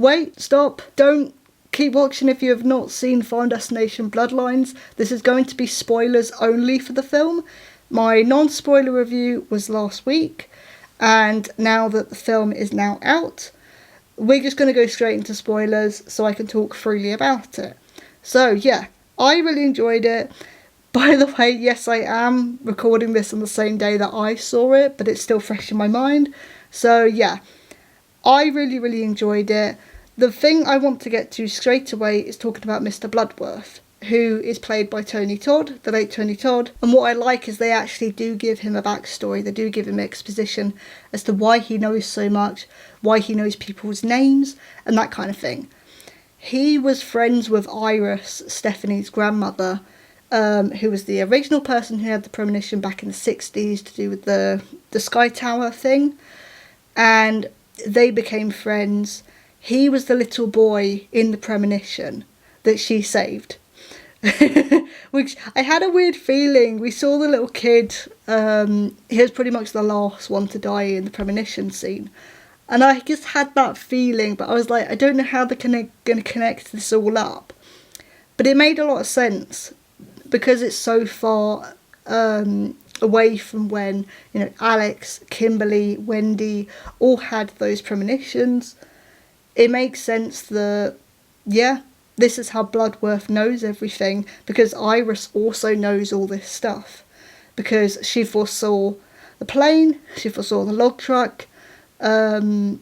wait, stop, don't keep watching if you have not seen Final Destination Bloodlines. This is going to be spoilers only for the film. My non-spoiler review was last week, and now that the film is now out, we're just going to go straight into spoilers so I can talk freely about it. So yeah, I really enjoyed it. By the way, yes, I am recording this on the same day that I saw it, but it's still fresh in my mind. So yeah, I really enjoyed it. The thing I want to get to straight away is talking about Mr. Bloodworth, who is played by Tony Todd, the late Tony Todd. And what I like is they actually do give him a backstory. They do give him exposition as to why he knows so much, why he knows people's names, and that kind of thing. He was friends with Iris, Stephanie's grandmother, who was the original person who had the premonition back in the 60s to do with the Sky Tower thing. And they became friends. He was the little boy in the premonition that she saved. Which I had a weird feeling. We saw the little kid, he was pretty much the last one to die in the premonition scene. And I just had that feeling, but I was like, I don't know how they're going to connect this all up. But it made a lot of sense, because it's so far away from when, you know, Alex, Kimberly, Wendy all had those premonitions. It makes sense that, yeah, this is how Bloodworth knows everything, because Iris also knows all this stuff, because she foresaw the plane, she foresaw the log truck, and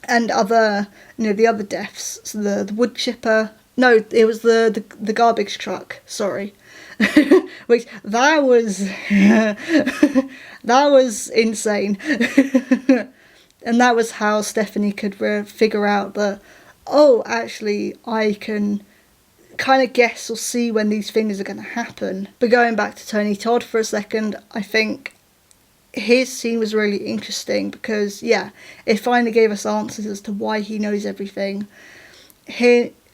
other, you know, the other deaths. So the wood chipper, no, it was the garbage truck, sorry. Which, that was that was insane. And that was how Stephanie could figure out that, oh, actually, I can kind of guess or see when these things are going to happen. But going back to Tony Todd for a second, I think his scene was really interesting because, yeah, it finally gave us answers as to why he knows everything.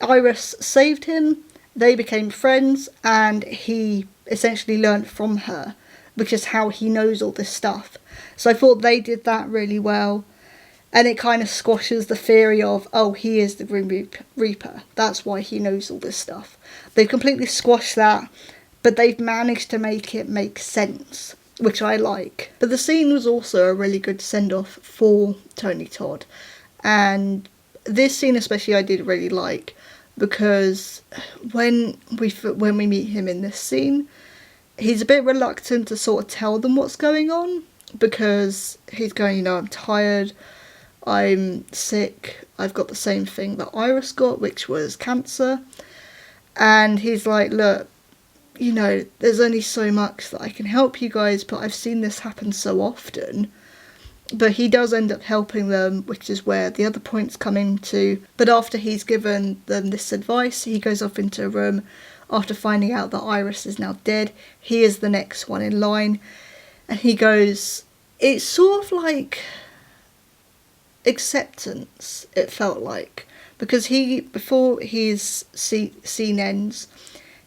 Iris saved him, they became friends, and he essentially learnt from her, which is how he knows all this stuff. So I thought they did that really well. And it kind of squashes the theory of, oh, he is the Grim Reaper. That's why he knows all this stuff. They've completely squashed that, but they've managed to make it make sense, which I like. But the scene was also a really good send-off for Tony Todd. And this scene especially I did really like, because when we meet him in this scene, he's a bit reluctant to sort of tell them what's going on, because he's going, you know, I'm tired, I'm sick, I've got the same thing that Iris got, which was cancer. And he's like, look, you know, there's only so much that I can help you guys, but I've seen this happen so often. But he does end up helping them, which is where the other points come into. But after he's given them this advice, he goes off into a room. After finding out that Iris is now dead, he is the next one in line. And he goes, it's sort of like acceptance, it felt like, because before his scene ends,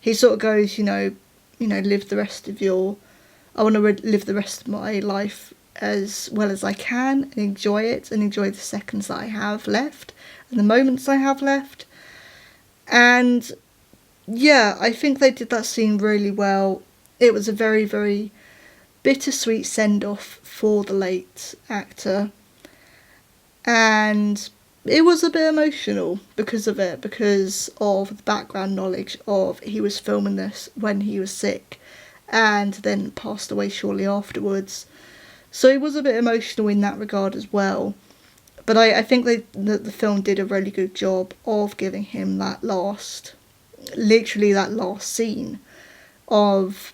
he sort of goes, you know, live the rest of I want to live the rest of my life as well as I can and enjoy it, and enjoy the seconds that I have left and the moments I have left. And yeah, I think they did that scene really well. It was a very, very bittersweet send-off for the late actor. And it was a bit emotional because of it, because of the background knowledge of he was filming this when he was sick and then passed away shortly afterwards. So it was a bit emotional in that regard as well. But I think that the film did a really good job of giving him that last scene of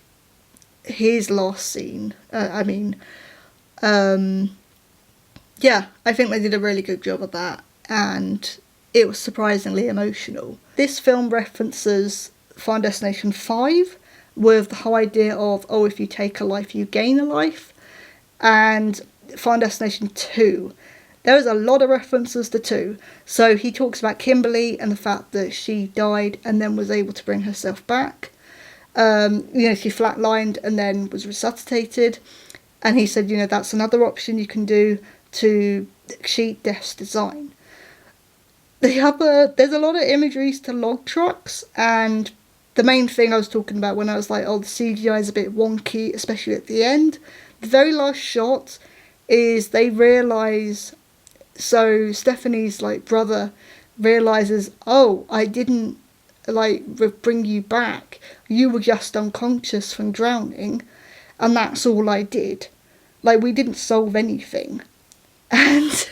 his last scene. Yeah, I think they did a really good job of that, and it was surprisingly emotional. This film references Final Destination 5 with the whole idea of, oh, if you take a life, you gain a life, and Final Destination 2. There is a lot of references to 2. So he talks about Kimberly and the fact that she died and then was able to bring herself back. She flatlined and then was resuscitated. And he said, that's another option you can do to cheat death's design. there's a lot of imageries to log trucks, and the main thing I was talking about when I was like, oh, the CGI is a bit wonky, especially at the end. The very last shot is they realise, so Stephanie's like brother realises, oh, I didn't like bring you back, you were just unconscious from drowning, and that's all I did. Like, we didn't solve anything. And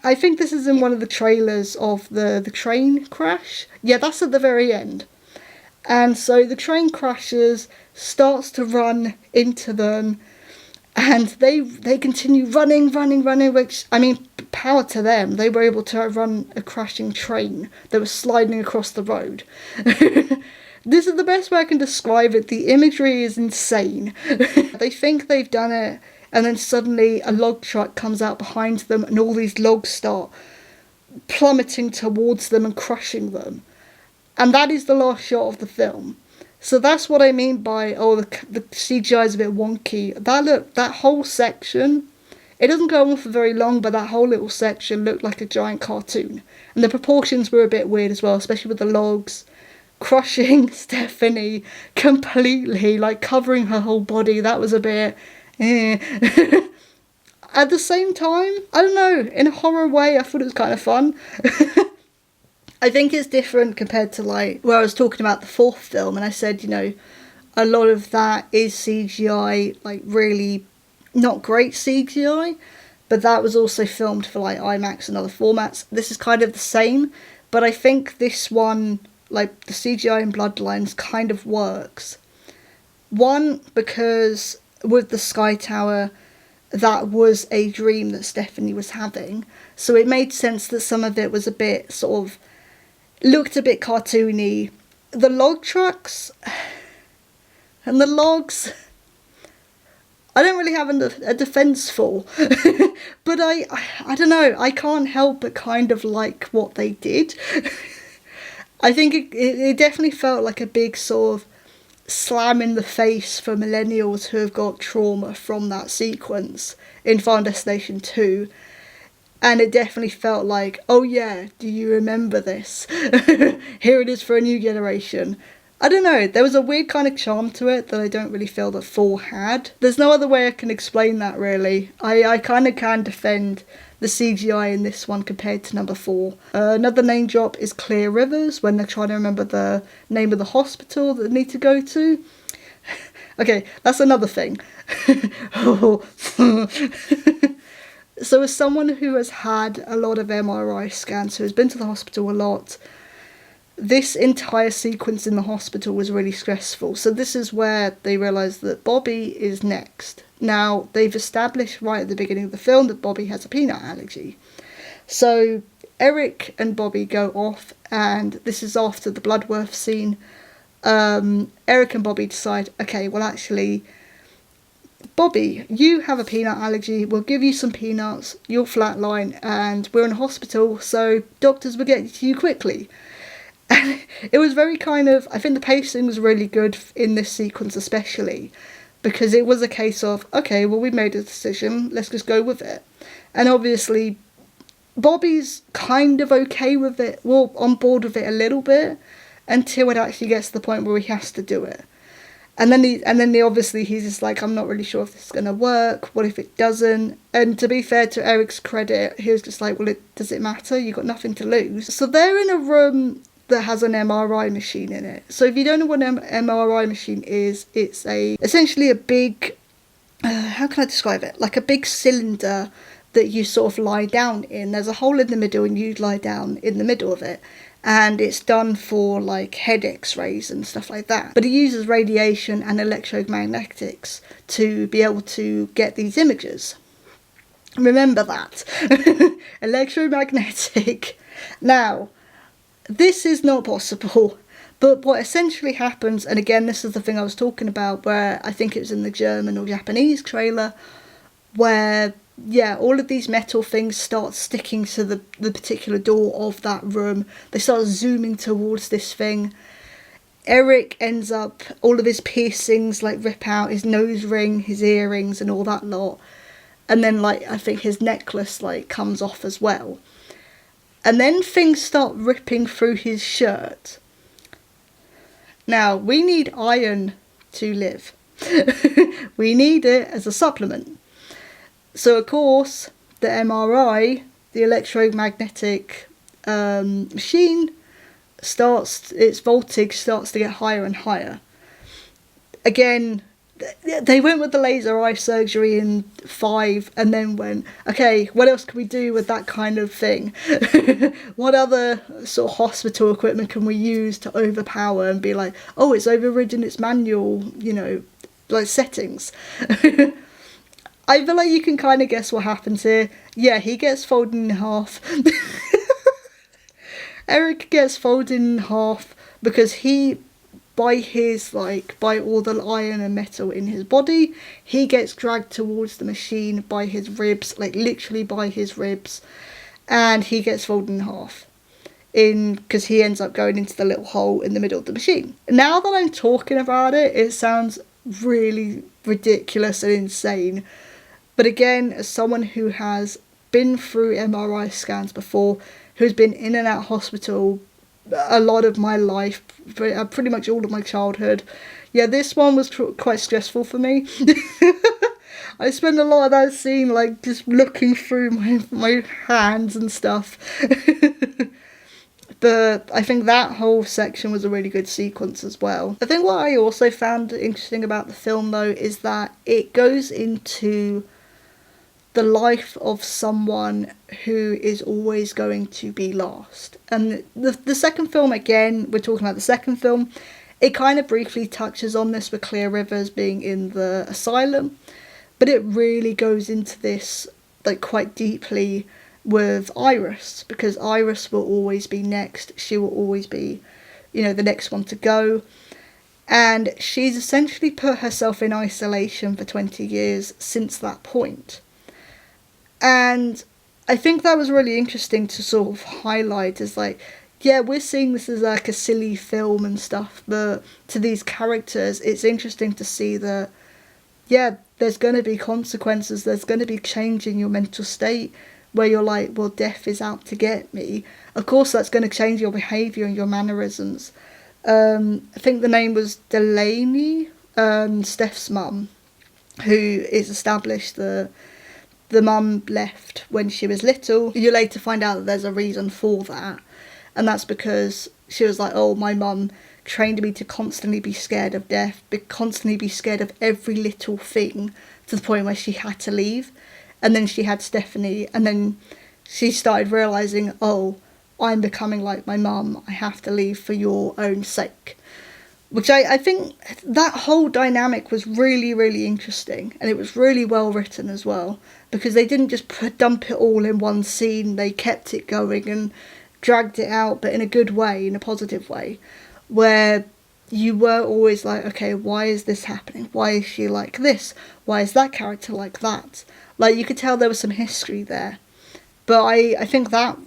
I think this is in one of the trailers of the train crash. Yeah, that's at the very end. And so the train crashes, starts to run into them, and they continue running, which, I mean, power to them. They were able to run a crashing train that was sliding across the road. This is the best way I can describe it. The imagery is insane. They think they've done it, and then suddenly a log truck comes out behind them, and all these logs start plummeting towards them and crushing them. And that is the last shot of the film. So that's what I mean by, oh, the CGI is a bit wonky. That whole section, it doesn't go on for very long, but that whole little section looked like a giant cartoon. And the proportions were a bit weird as well, especially with the logs crushing Stephanie completely, like covering her whole body. That was a bit At the same time, I don't know, in a horror way, I thought it was kind of fun. I think it's different compared to like where I was talking about the fourth film, and I said, you know, a lot of that is CGI, like really not great CGI, but that was also filmed for like IMAX and other formats. This is kind of the same, but I think this one, like the CGI in Bloodlines, kind of works. One, because with the Sky Tower, that was a dream that Stephanie was having, so it made sense that some of it was a bit sort of looked a bit cartoony. The log trucks and the logs, I don't really have a defence for, but I don't know, I can't help but kind of like what they did. I think it definitely felt like a big sort of slam in the face for millennials who have got trauma from that sequence in Final Destination 2. And it definitely felt like, oh yeah, do you remember this? Here it is for a new generation. I don't know, there was a weird kind of charm to it that I don't really feel that 4 had. There's no other way I can explain that, really. I kind of can defend the CGI in this one compared to number 4. Another name drop is Clear Rivers, when they're trying to remember the name of the hospital that they need to go to. Okay, that's another thing. So as someone who has had a lot of MRI scans, who has been to the hospital a lot, this entire sequence in the hospital was really stressful. So this is where they realise that Bobby is next. Now, they've established right at the beginning of the film that Bobby has a peanut allergy. So Eric and Bobby go off, and this is after the Bloodworth scene. Eric and Bobby decide, okay, well actually, Bobby, you have a peanut allergy, we'll give you some peanuts, you'll flatline, and we're in a hospital, so doctors will get to you quickly. And it was very kind of, I think the pacing was really good in this sequence especially, because it was a case of, okay, well, we made a decision, let's just go with it. And obviously, Bobby's kind of okay with it, well, on board with it a little bit, until it actually gets to the point where he has to do it. And then obviously he's just like, I'm not really sure if this is going to work, what if it doesn't? And to be fair to Eric's credit, he was just like, well, does it matter? You've got nothing to lose. So they're in a room that has an MRI machine in it. So if you don't know what an MRI machine is, it's essentially a big, how can I describe it? Like a big cylinder that you sort of lie down in. There's a hole in the middle and you lie down in the middle of it. And it's done for like head x-rays and stuff like that. But it uses radiation and electromagnetics to be able to get these images. Remember that. Electromagnetic. Now, this is not possible. But what essentially happens, and again, this is the thing I was talking about, where I think it was in the German or Japanese trailer, where yeah, all of these metal things start sticking to the particular door of that room. They start zooming towards this thing. Eric ends up, all of his piercings like rip out, his nose ring, his earrings and all that lot. And then like, I think his necklace like comes off as well. And then things start ripping through his shirt. Now, we need iron to live. We need it as a supplement. So, of course, the MRI, the electromagnetic machine, its voltage starts to get higher and higher. Again, they went with the laser eye surgery in 5 and then went, okay, what else can we do with that kind of thing? What other sort of hospital equipment can we use to overpower and be like, oh, it's overridden its manual, like settings. I feel like you can kind of guess what happens here. Yeah, he gets folded in half. Eric gets folded in half because by all the iron and metal in his body, he gets dragged towards the machine by his ribs, like literally by his ribs, and he gets folded in half. Because he ends up going into the little hole in the middle of the machine. Now that I'm talking about it, it sounds really ridiculous and insane. But again, as someone who has been through MRI scans before, who's been in and out of hospital a lot of my life, pretty much all of my childhood, yeah, this one was quite stressful for me. I spent a lot of that scene like just looking through my hands and stuff. But I think that whole section was a really good sequence as well. I think what I also found interesting about the film, though, is that it goes into the life of someone who is always going to be lost. And the second film, again, we're talking about the second film, it kind of briefly touches on this with Clear Rivers being in the asylum, but it really goes into this like quite deeply with Iris, because Iris will always be next. She will always be, the next one to go. And she's essentially put herself in isolation for 20 years since that point. And I think that was really interesting to sort of highlight, is like, yeah, we're seeing this as like a silly film and stuff, but to these characters, it's interesting to see that, yeah, there's going to be consequences, there's going to be change in your mental state, where you're like, well, death is out to get me. Of course, that's going to change your behaviour and your mannerisms. I think the name was Delaney, Steph's mum, who is established the mum left when she was little. You later find out that there's a reason for that. And that's because she was like, oh, my mum trained me to constantly be scared of death, constantly be scared of every little thing, to the point where she had to leave. And then she had Stephanie, and then she started realising, oh, I'm becoming like my mum, I have to leave for your own sake. Which I think that whole dynamic was really, really interesting, and it was really well written as well, because they didn't just dump it all in one scene, they kept it going and dragged it out, but in a good way, in a positive way, where you were always like, okay, why is this happening? Why is she like this? Why is that character like that? Like, you could tell there was some history there. But I think that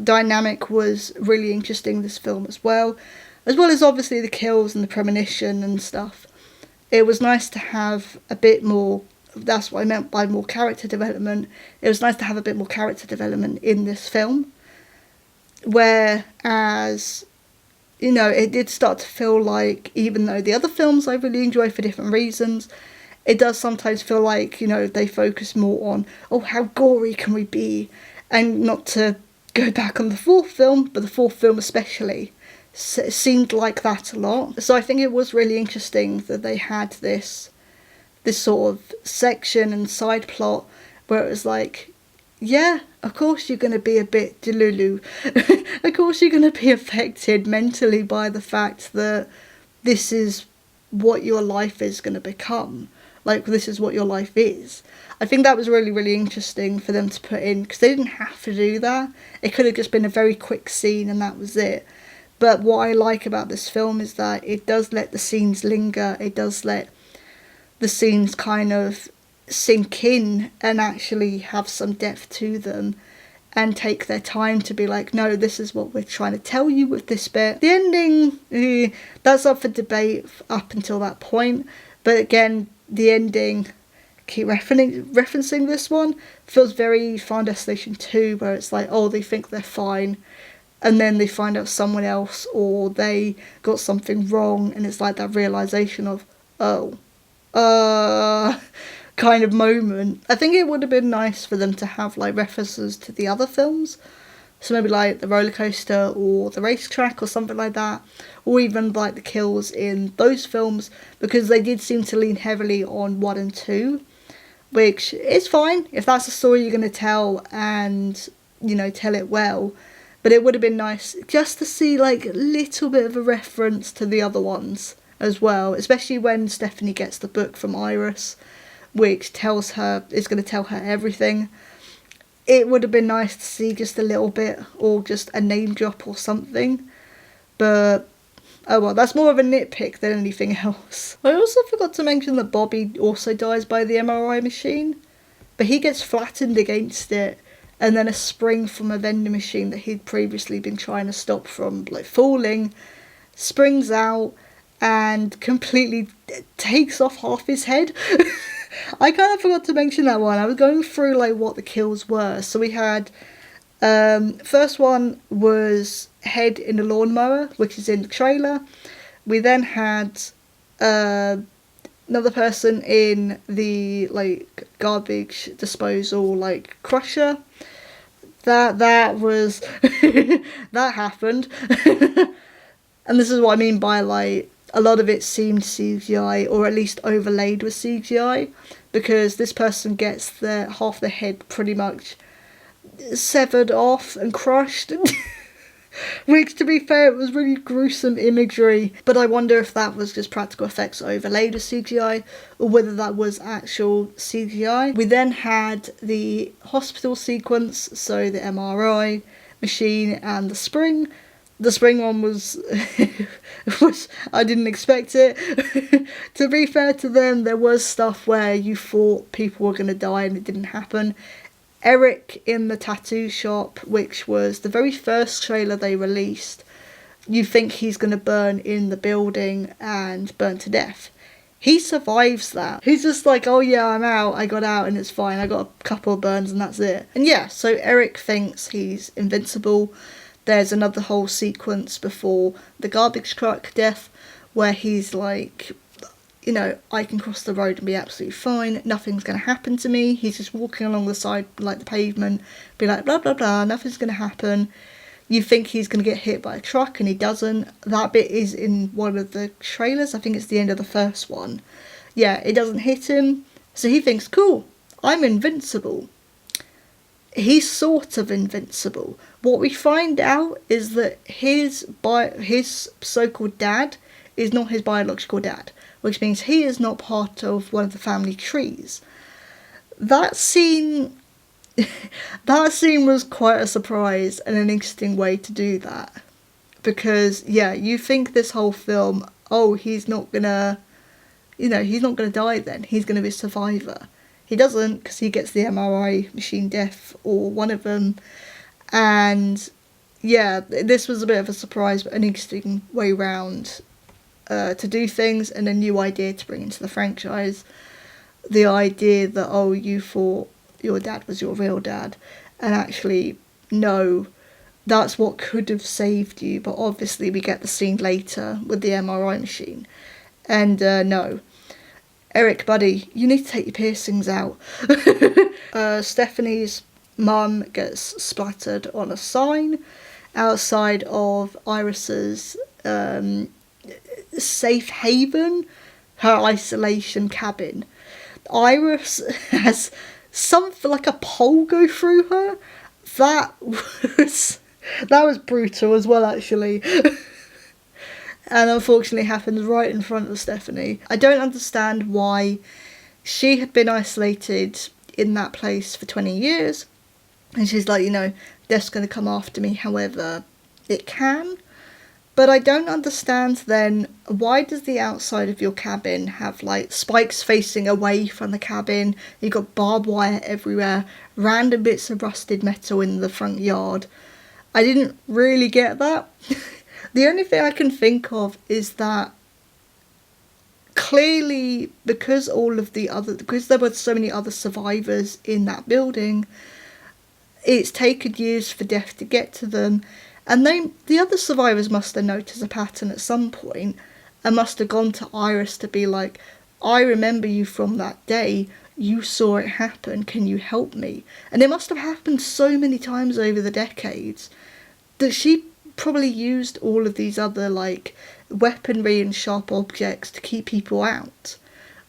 dynamic was really interesting, this film as well as obviously the kills and the premonition and stuff. It was nice to have a bit more, that's what I meant by more character development. It was nice to have a bit more character development in this film. Whereas, it did start to feel like, even though the other films I really enjoy for different reasons, it does sometimes feel like, they focus more on, oh, how gory can we be? And not to go back on the fourth film, but the fourth film especially, seemed like that a lot. So I think it was really interesting that they had this sort of section and side plot where it was like, yeah, of course you're going to be a bit delulu. Of course you're going to be affected mentally by the fact that this is what your life is going to become. Like, this is what your life is. I think that was really, really interesting for them to put in, because they didn't have to do that. It could have just been a very quick scene and that was it. But what I like about this film is that it does let the scenes linger. It does let the scenes kind of sink in and actually have some depth to them, and take their time to be like, no, this is what we're trying to tell you with this bit. The ending, that's up for debate up until that point. But again, the ending keep referencing this one. Feels very Final Destination 2, where it's like, oh, they think they're fine, and then they find out someone else, or they got something wrong, and it's like that realisation of, oh, kind of moment. I think it would have been nice for them to have like references to the other films. So maybe like the roller coaster or the racetrack or something like that. Or even like the kills in those films, because they did seem to lean heavily on 1 and 2. Which is fine if that's a story you're going to tell and, you know, tell it well. But it would have been nice just to see like a little bit of a reference to the other ones as well. Especially when Stephanie gets the book from Iris, which tells her, is going to tell her everything. It would have been nice to see just a little bit, or just a name drop or something. But, oh well, that's more of a nitpick than anything else. I also forgot to mention that Bobby also dies by the MRI machine. But he gets flattened against it, and then a spring from a vending machine that he'd previously been trying to stop from like falling springs out and completely takes off half his head. I kind of forgot to mention that one. I was going through like what the kills were. So we had, first one was head in a lawnmower, which is in the trailer. We then had another person in the like garbage disposal like crusher. That was that happened. And this is what I mean by like, a lot of it seemed CGI, or at least overlaid with CGI, because this person gets half the head pretty much severed off and crushed. Which, to be fair, it was really gruesome imagery, but I wonder if that was just practical effects overlaid with CGI, or whether that was actual CGI. We then had the hospital sequence, so the MRI machine and the spring. The spring one was I didn't expect it. To be fair to them, there was stuff where you thought people were going to die and it didn't happen. Eric in the tattoo shop, which was the very first trailer they released, you think he's going to burn in the building and burn to death. He survives that. He's just like, oh yeah, I'm out, I got out and it's fine, I got a couple of burns and that's it. And yeah, so Eric thinks he's invincible. There's another whole sequence before the garbage truck death where he's like, you know, I can cross the road and be absolutely fine. Nothing's going to happen to me. He's just walking along the side, like the pavement, be like, blah, blah, blah, nothing's going to happen. You think he's going to get hit by a truck and he doesn't. That bit is in one of the trailers. I think it's the end of the first one. Yeah, it doesn't hit him. So he thinks, cool, I'm invincible. He's sort of invincible. What we find out is that his so-called dad is not his biological dad, which means he is not part of one of the family trees. That scene was quite a surprise and an interesting way to do that. Because, yeah, you think this whole film, oh, he's not gonna die then. He's gonna be a survivor. He doesn't, because he gets the MRI machine death, or one of them. And yeah, this was a bit of a surprise, but an interesting way round to do things, and a new idea to bring into the franchise. The idea that, oh, you thought your dad was your real dad, and actually, no, that's what could have saved you. But obviously we get the scene later with the MRI machine. And no. Eric, buddy, you need to take your piercings out. Stephanie's mum gets splattered on a sign outside of Iris's safe haven, her isolation cabin. Iris has something like a pole go through her. That was brutal as well, actually. And unfortunately happens right in front of Stephanie. I don't understand why she had been isolated in that place for 20 years. And she's like, you know, death's going to come after me however it can. But I don't understand then, why does the outside of your cabin have like spikes facing away from the cabin? You've got barbed wire everywhere, random bits of rusted metal in the front yard. I didn't really get that. The only thing I can think of is that clearly, because there were so many other survivors in that building, it's taken years for death to get to them, and the other survivors must have noticed a pattern at some point and must have gone to Iris to be like, I remember you from that day, you saw it happen, can you help me? And it must have happened so many times over the decades that she probably used all of these other, like, weaponry and sharp objects to keep people out.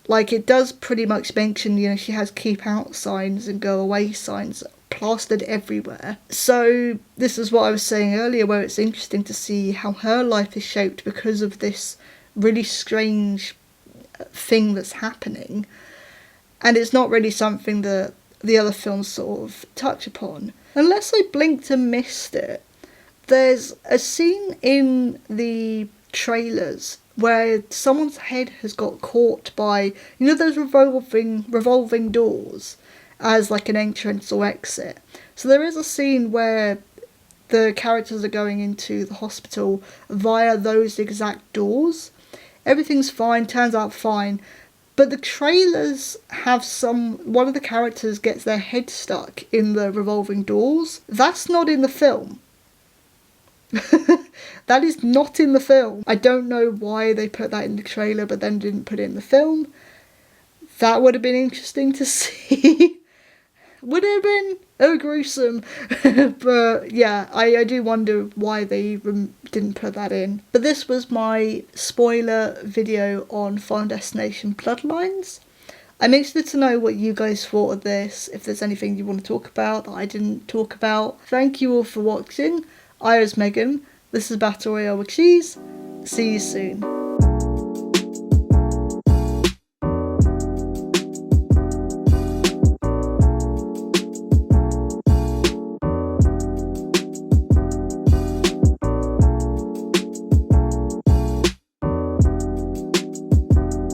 Like, it does pretty much mention, you know, she has keep out signs and go away signs plastered everywhere. So this is what I was saying earlier, where it's interesting to see how her life is shaped because of this really strange thing that's happening. And it's not really something that the other films sort of touch upon. Unless I blinked and missed it, there's a scene in the trailers where someone's head has got caught by, you know, those revolving doors as like an entrance or exit. So there is a scene where the characters are going into the hospital via those exact doors. Everything's fine, turns out fine. But the trailers have one of the characters gets their head stuck in the revolving doors. That's not in the film. That is not in the film. I don't know why they put that in the trailer but then didn't put it in the film. That would have been interesting to see. Would have been gruesome. But yeah, I do wonder why they didn't put that in. But this was my spoiler video on Final Destination Bloodlines. I'm interested to know what you guys thought of this, if there's anything you want to talk about that I didn't talk about. Thank you all for watching. I was Megan. This is Battle Royale with Cheese. See you soon.